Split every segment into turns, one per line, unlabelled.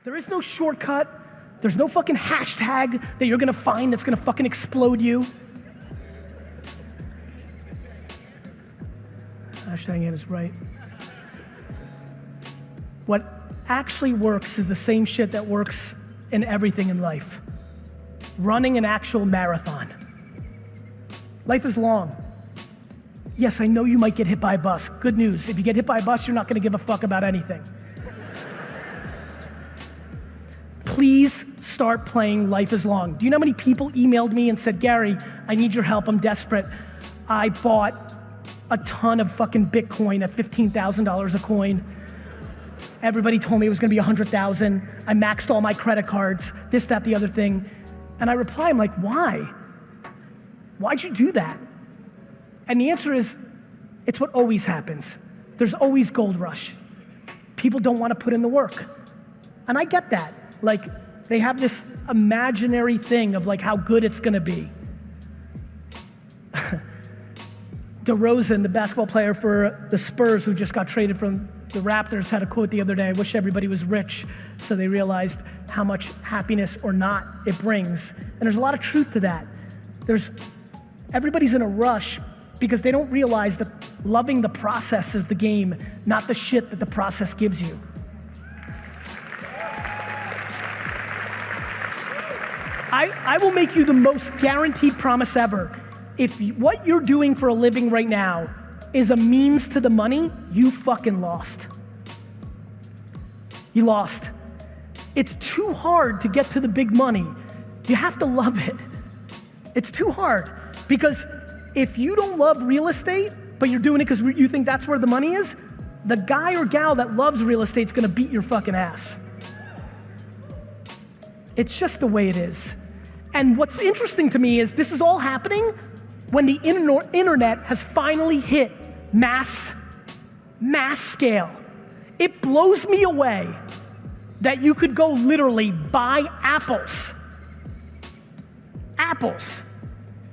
There is no shortcut. There's no fucking hashtag that you're gonna find that's gonna fucking explode you. Hashtag it is right. What actually works is the same shit that works in everything in life. Running an actual marathon. Life is long. Yes, I know you might get hit by a bus. Good news, if you get hit by a bus, you're not gonna give a fuck about anything. Please start playing Life is Long. Do you know how many people emailed me and said, Gary, I need your help, I'm desperate. I bought a ton of fucking Bitcoin at $15,000 a coin. Everybody told me it was gonna be 100,000. I maxed all my credit cards, this, that, the other thing. And I reply, I'm like, why? Why'd you do that? And the answer is, it's what always happens. There's always gold rush. People don't wanna put in the work. And I get that. Like, they have this imaginary thing of like how good it's gonna be. DeRozan, the basketball player for the Spurs who just got traded from the Raptors, had a quote the other day, I wish everybody was rich so they realized how much happiness or not it brings. And there's a lot of truth to that. Everybody's in a rush because they don't realize that loving the process is the game, not the shit that the process gives you. I will make you the most guaranteed promise ever. If what you're doing for a living right now is a means to the money, you fucking lost. You lost. It's too hard to get to the big money. You have to love it. It's too hard because if you don't love real estate, but you're doing it because you think that's where the money is, the guy or gal that loves real estate is gonna beat your fucking ass. It's just the way it is. And what's interesting to me is this is all happening when the internet has finally hit mass scale. It blows me away that you could go literally buy apples,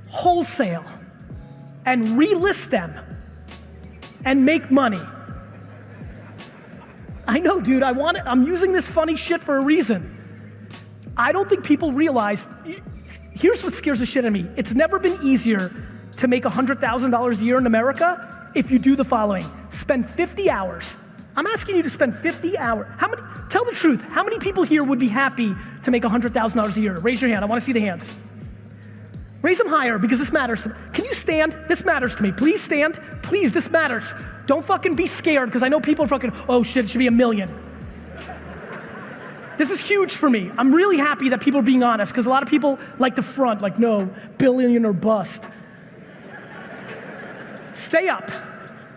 wholesale, and relist them and make money. I know, dude, I'm using this funny shit for a reason. I don't think people realize, here's what scares the shit out of me. It's never been easier to make $100,000 a year in America if you do the following. Spend 50 hours. I'm asking you to spend 50 hours. Tell the truth, how many people here would be happy to make $100,000 a year? Raise your hand, I wanna see the hands. Raise them higher because this matters to me. Can you stand? This matters to me. Please stand. Please, this matters. Don't fucking be scared because I know people are fucking, oh shit, it should be 1 million. This is huge for me. I'm really happy that people are being honest because a lot of people like to front, like no, billion or bust. Stay up.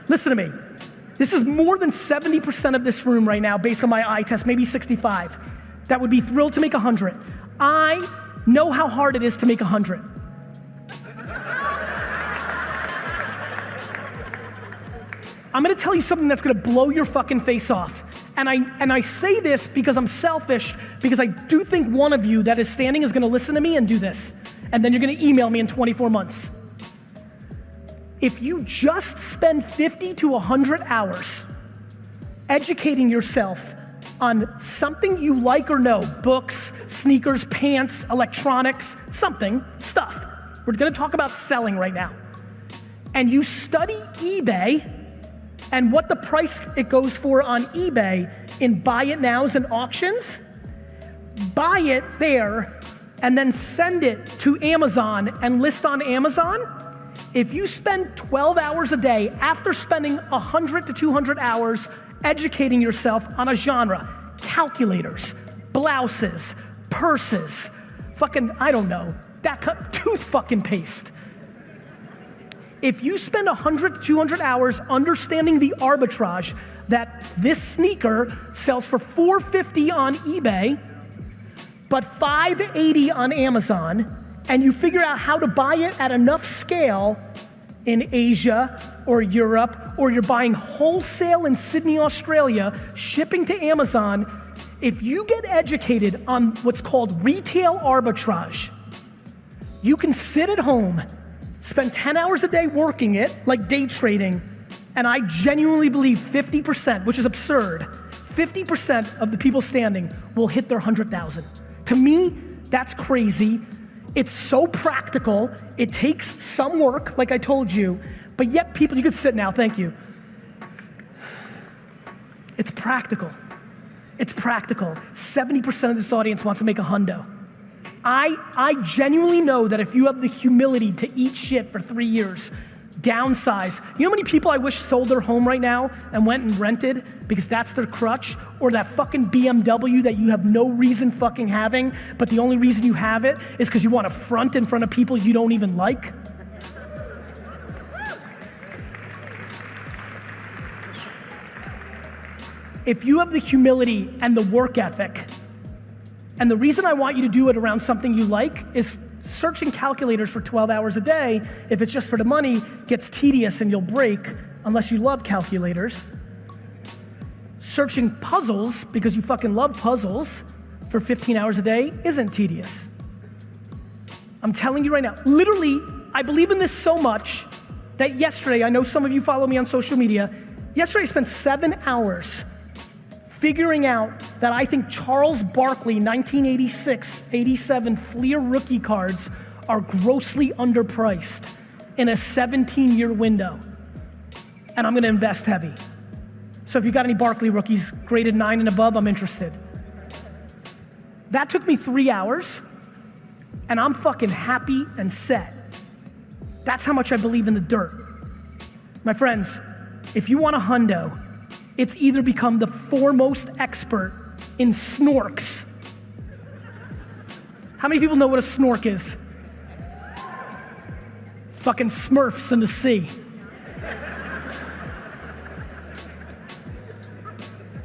Listen to me. This is more than 70% of this room right now based on my eye test, maybe 65, that would be thrilled to make 100. I know how hard it is to make 100. I'm gonna tell you something that's gonna blow your fucking face off. And I say this because I'm selfish, because I do think one of you that is standing is gonna listen to me and do this. And then you're gonna email me in 24 months. If you just spend 50 to 100 hours educating yourself on something you like or know, books, sneakers, pants, electronics, stuff. We're gonna talk about selling right now. And you study eBay and what the price it goes for on eBay in buy it nows and auctions, buy it there and then send it to Amazon and list on Amazon. If you spend 12 hours a day after spending 100 to 200 hours educating yourself on a genre, calculators, blouses, purses, fucking, I don't know, tooth fucking paste. If you spend 100 to 200 hours understanding the arbitrage that this sneaker sells for $450 on eBay, but $580 on Amazon, and you figure out how to buy it at enough scale in Asia or Europe, or you're buying wholesale in Sydney, Australia, shipping to Amazon, if you get educated on what's called retail arbitrage, you can sit at home, spend 10 hours a day working it, like day trading, and I genuinely believe 50%, which is absurd, 50% of the people standing will hit their 100,000. To me, that's crazy. It's so practical. It takes some work, like I told you, but yet people, you can sit now, thank you. It's practical. It's practical. 70% of this audience wants to make a hundo. I genuinely know that if you have the humility to eat shit for 3 years, downsize. You know how many people I wish sold their home right now and went and rented because that's their crutch? Or that fucking BMW that you have no reason fucking having, but the only reason you have it is because you want to front in front of people you don't even like? If you have the humility and the work ethic, and the reason I want you to do it around something you like is searching calculators for 12 hours a day, if it's just for the money, gets tedious and you'll break unless you love calculators. Searching puzzles, because you fucking love puzzles, for 15 hours a day isn't tedious. I'm telling you right now, literally, I believe in this so much that yesterday, I know some of you follow me on social media, yesterday I spent 7 hours figuring out that I think Charles Barkley 1986-87 Fleer rookie cards are grossly underpriced in a 17-year window. And I'm gonna invest heavy. So if you got any Barkley rookies graded 9 and above, I'm interested. That took me 3 hours, and I'm fucking happy and set. That's how much I believe in the dirt. My friends, if you want a hundo, it's either become the foremost expert in snorks. How many people know what a snork is? Fucking Smurfs in the sea.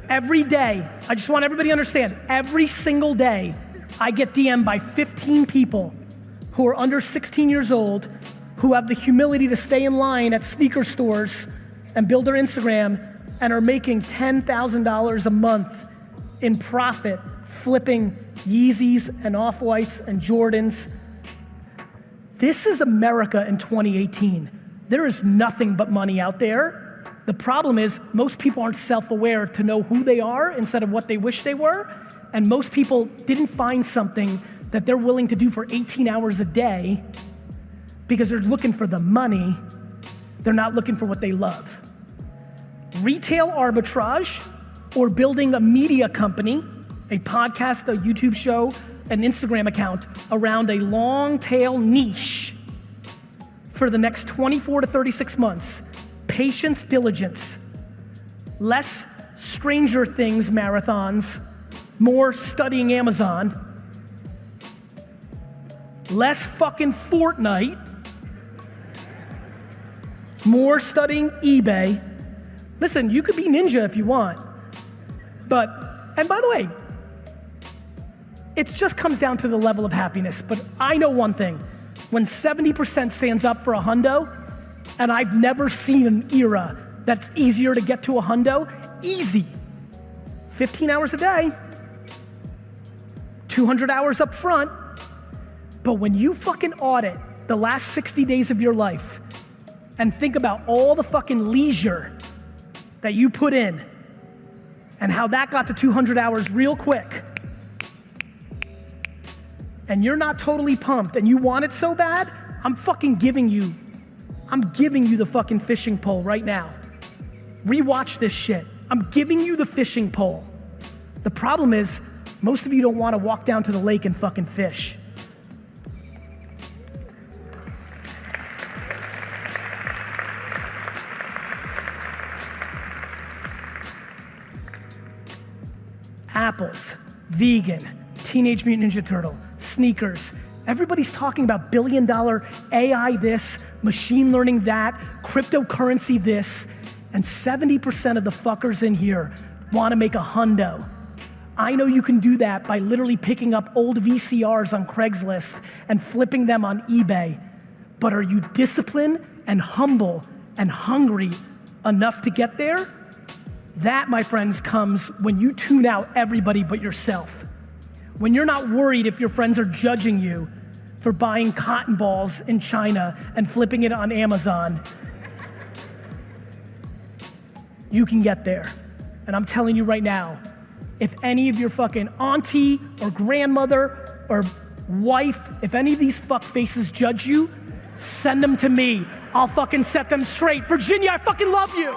Every day, I just want everybody to understand, every single day, I get DM'd by 15 people who are under 16 years old, who have the humility to stay in line at sneaker stores and build their Instagram and are making $10,000 a month in profit flipping Yeezys and Off-Whites and Jordans. This is America in 2018. There is nothing but money out there. The problem is most people aren't self-aware to know who they are instead of what they wish they were, and most people didn't find something that they're willing to do for 18 hours a day because they're looking for the money, they're not looking for what they love. Retail arbitrage or building a media company, a podcast, a YouTube show, an Instagram account around a long tail niche for the next 24 to 36 months. Patience, diligence, less Stranger Things marathons, more studying Amazon, less fucking Fortnite, more studying eBay. Listen, you could be ninja if you want, but, and by the way, it just comes down to the level of happiness, but I know one thing, when 70% stands up for a hundo, and I've never seen an era that's easier to get to a hundo, easy. 15 hours a day, 200 hours up front, but when you fucking audit the last 60 days of your life and think about all the fucking leisure that you put in and how that got to 200 hours real quick, and you're not totally pumped and you want it so bad, I'm giving you the fucking fishing pole right now. Rewatch this shit. I'm giving you the fishing pole. The problem is, most of you don't want to walk down to the lake and fucking fish. Apples, vegan, Teenage Mutant Ninja Turtle, sneakers. Everybody's talking about billion-dollar AI this, machine learning that, cryptocurrency this, and 70% of the fuckers in here want to make a hundo. I know you can do that by literally picking up old VCRs on Craigslist and flipping them on eBay. But are you disciplined and humble and hungry enough to get there? That, my friends, comes when you tune out everybody but yourself. When you're not worried if your friends are judging you for buying cotton balls in China and flipping it on Amazon, you can get there. And I'm telling you right now, if any of your fucking auntie or grandmother or wife, if any of these fuck faces judge you, send them to me. I'll fucking set them straight. Virginia, I fucking love you.